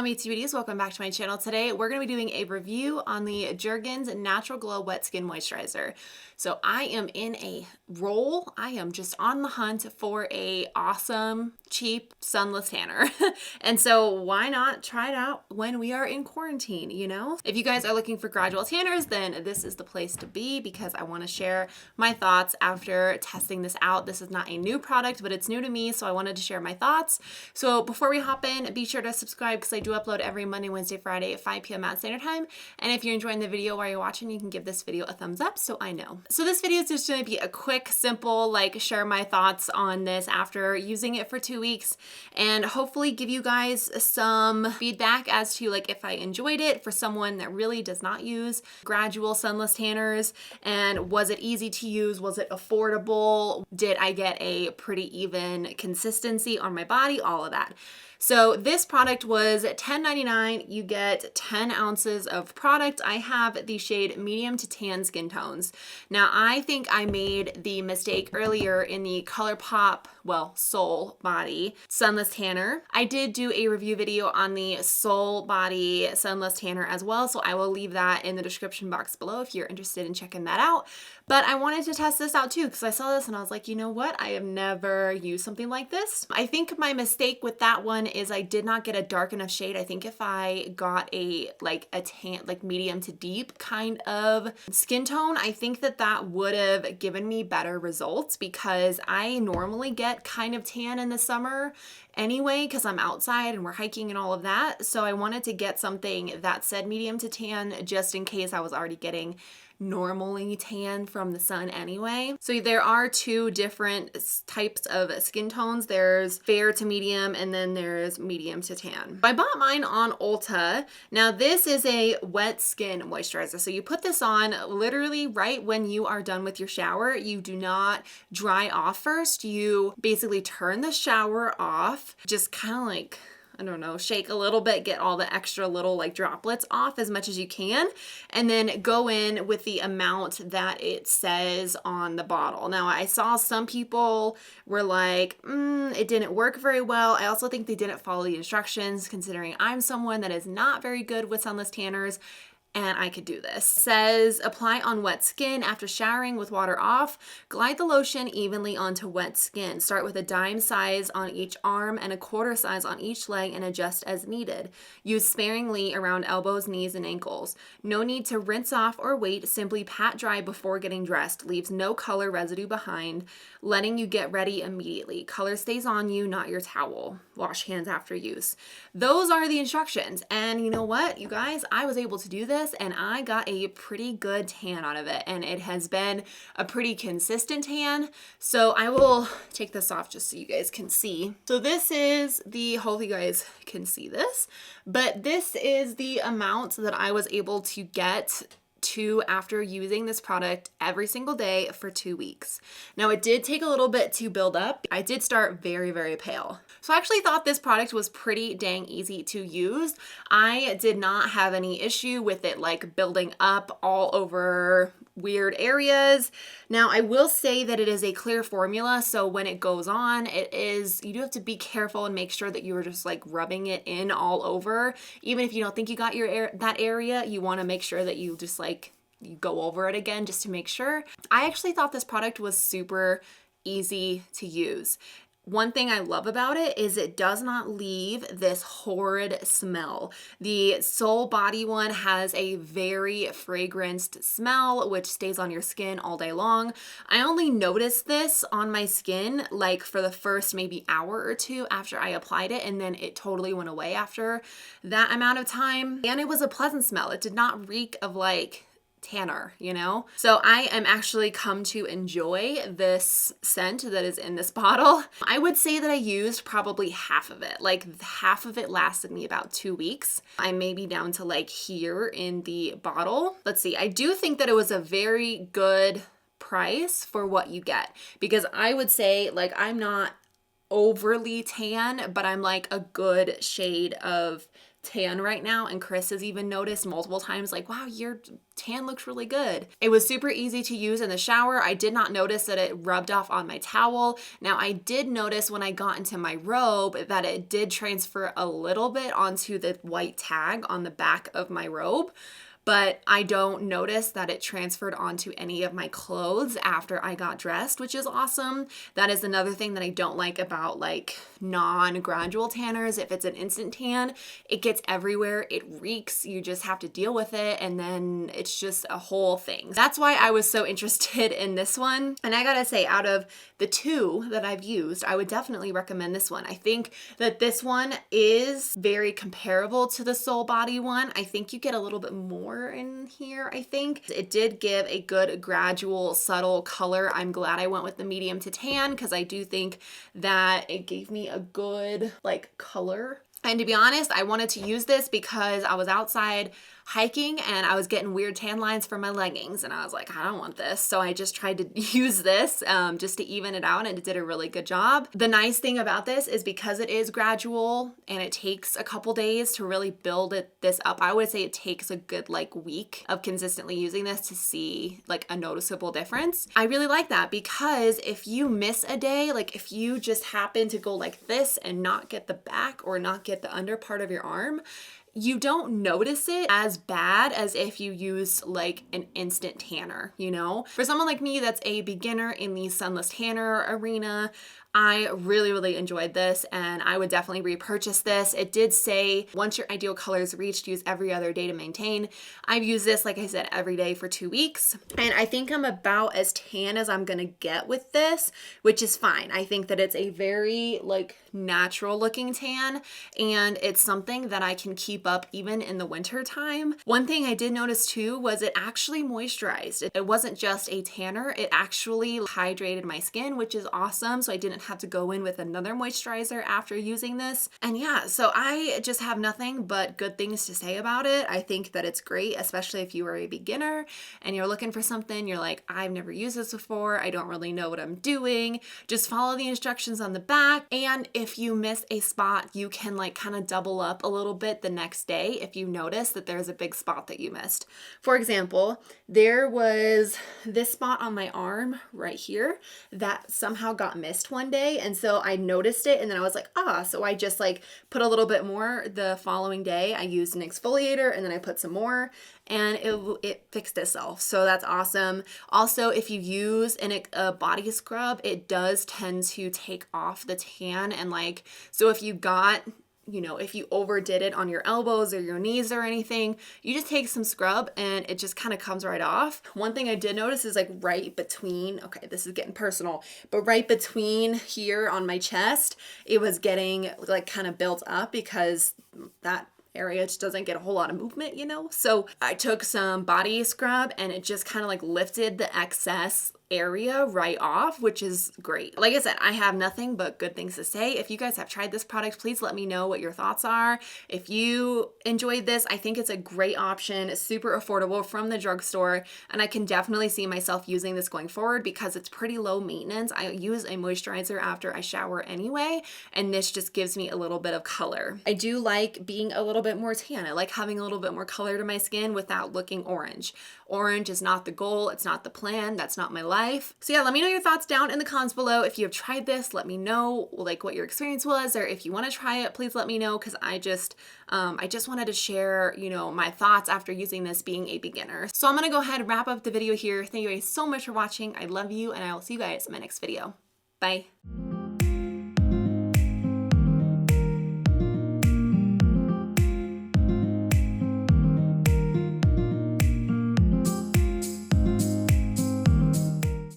Beauties, welcome back to my channel. Today we're going to be doing a review on the Jergens Natural Glow Wet Skin Moisturizer. So I am in a roll. I am just on the hunt for a awesome, cheap, sunless tanner. And so why not try it out when we are in quarantine, you know? If you guys are looking for gradual tanners, then this is the place to be because I want to share my thoughts after testing this out. This is not a new product, but it's new to me, so I wanted to share my thoughts. So before we hop in, be sure to subscribe because I do upload every Monday, Wednesday, Friday at 5 p.m. Mountain Standard Time. And if you're enjoying the video while you're watching, you can give this video a thumbs up so I know. So this video is just going to be a quick, simple, share my thoughts on this after using it for 2 weeks and hopefully give you guys some feedback as to if I enjoyed it for someone that really does not use gradual sunless tanners, and was it easy to use? Was it affordable? Did I get a pretty even consistency on my body? All of that. So this product was $10.99. You get 10 ounces of product. I have the shade medium to tan skin tones. Now I think I made the mistake earlier in the ColourPop, Soul Body Sunless Tanner. I did do a review video on the Soul Body Sunless Tanner as well, so I will leave that in the description box below if you're interested in checking that out. But I wanted to test this out too because I saw this and I was like, you know what? I have never used something like this. I think my mistake with that one is I did not get a dark enough shade. I think if I got a tan, medium to deep kind of skin tone, I think that would have given me better results because I normally get kind of tan in the summer anyway because I'm outside and we're hiking and all of that. So I wanted to get something that said medium to tan just in case I was already getting normally tan from the sun anyway. So there are two different types of skin tones. There's fair to medium and then there's medium to tan. I bought mine on Ulta. Now this is a wet skin moisturizer. So you put this on literally right when you are done with your shower. You do not dry off first. You basically turn the shower off, just kind of I don't know, shake a little bit, get all the extra little droplets off as much as you can, and then go in with the amount that it says on the bottle. Now, I saw some people were like, it didn't work very well. I also think they didn't follow the instructions, considering I'm someone that is not very good with sunless tanners. And I could do this. It says apply on wet skin after showering with water off. Glide the lotion evenly onto wet skin. Start with a dime size on each arm and a quarter size on each leg and adjust as needed. Use sparingly around elbows, knees, and ankles. No need to rinse off or wait. Simply pat dry before getting dressed. Leaves no color residue behind, letting you get ready immediately. Color stays on you, not your towel. Wash hands after use. Those are the instructions. And you know what, you guys? I was able to do this and I got a pretty good tan out of it, and it has been a pretty consistent tan. So I will take this off just so you guys can see. So this is hopefully you guys can see this, but this is the amount that I was able to get to after using this product every single day for 2 weeks. Now it did take a little bit to build up. I did start very, very pale. So I actually thought this product was pretty dang easy to use. I did not have any issue with it building up all over weird areas. Now I will say that it is a clear formula, so when it goes on, you do have to be careful and make sure that you are just rubbing it in all over. Even if you don't think you got that area, you want to make sure that you just you go over it again just to make sure. I actually thought this product was super easy to use. One thing I love about it is it does not leave this horrid smell. The Soul Body one has a very fragranced smell, which stays on your skin all day long. I only noticed this on my skin for the first maybe hour or two after I applied it, and then it totally went away after that amount of time. And it was a pleasant smell. It did not reek of tanner, you know? So I am actually come to enjoy this scent that is in this bottle. I would say that I used probably half of it. Half of it lasted me about 2 weeks. I may be down to here in the bottle. Let's see. I do think that it was a very good price for what you get, because I would say I'm not overly tan, but I'm a good shade of tan right now, and Chris has even noticed multiple times like, wow, your tan looks really good. It was super easy to use in the shower. I did not notice that it rubbed off on my towel. Now I did notice when I got into my robe that it did transfer a little bit onto the white tag on the back of my robe, but I don't notice that it transferred onto any of my clothes after I got dressed, which is awesome. That is another thing that I don't like about like non-gradual tanners. If it's an instant tan, it gets everywhere, it reeks, you just have to deal with it, and then it's just a whole thing. That's why I was so interested in this one. And I gotta say, out of the two that I've used, I would definitely recommend this one. I think that this one is very comparable to the Soul Body one. I think you get a little bit more in here. I think it did give a good gradual subtle color. I'm glad I went with the medium to tan because I do think that it gave me a good like color. And to be honest, I wanted to use this because I was outside hiking and I was getting weird tan lines from my leggings, and I was like, I don't want this. So I just tried to use this just to even it out, and it did a really good job. The nice thing about this is because it is gradual and it takes a couple days to really build this up. I would say it takes a good like week of consistently using this to see like a noticeable difference. I really like that because if you miss a day, like if you just happen to go like this and not get the back or not get the under part of your arm, you don't notice it as bad as if you use like an instant tanner, you know? For someone like me that's a beginner in the sunless tanner arena, I really enjoyed this, and I would definitely repurchase this. It did say once your ideal color is reached, use every other day to maintain. I've used this, like I said, every day for 2 weeks, and I think I'm about as tan as I'm gonna get with this, which is fine. I think that it's a very like natural looking tan, and it's something that I can keep up even in the winter time. One thing I did notice too was it actually moisturized. It wasn't just a tanner, it actually hydrated my skin, which is awesome. So I didn't have to go in with another moisturizer after using this. And yeah, so I just have nothing but good things to say about it. I think that it's great, especially if you are a beginner and you're looking for something, you're like, I've never used this before, I don't really know what I'm doing. Just follow the instructions on the back, and if you miss a spot, you can like kind of double up a little bit the next day if you notice that there's a big spot that you missed. For example, there was this spot on my arm right here that somehow got missed one day, and so I noticed it, and then I was like, so I just like put a little bit more the following day. I used an exfoliator and then I put some more, and it fixed itself. So that's awesome. Also, if you use a body scrub, it does tend to take off the tan, and like, so if you got, you know, if you overdid it on your elbows or your knees or anything, you just take some scrub and it just kind of comes right off. One thing I did notice is like right between, okay, this is getting personal, but right between here on my chest, it was getting like kind of built up because that area just doesn't get a whole lot of movement, you know? So I took some body scrub and it just kind of like lifted the excess area right off, which is great. Like I said, I have nothing but good things to say. If you guys have tried this product, please let me know what your thoughts are. If you enjoyed this, I think it's a great option. It's super affordable from the drugstore, and I can definitely see myself using this going forward because it's pretty low maintenance. I use a moisturizer after I shower anyway, and this just gives me a little bit of color. I do like being a little bit more tan. I like having a little bit more color to my skin without looking orange. Orange is not the goal. It's not the plan. That's not my life. So yeah, let me know your thoughts down in the comments below. If you have tried this, let me know like what your experience was, or if you want to try it, please let me know, because I just wanted to share, you know, my thoughts after using this being a beginner. So I'm gonna go ahead and wrap up the video here. Thank you guys so much for watching. I love you, and I will see you guys in my next video. Bye.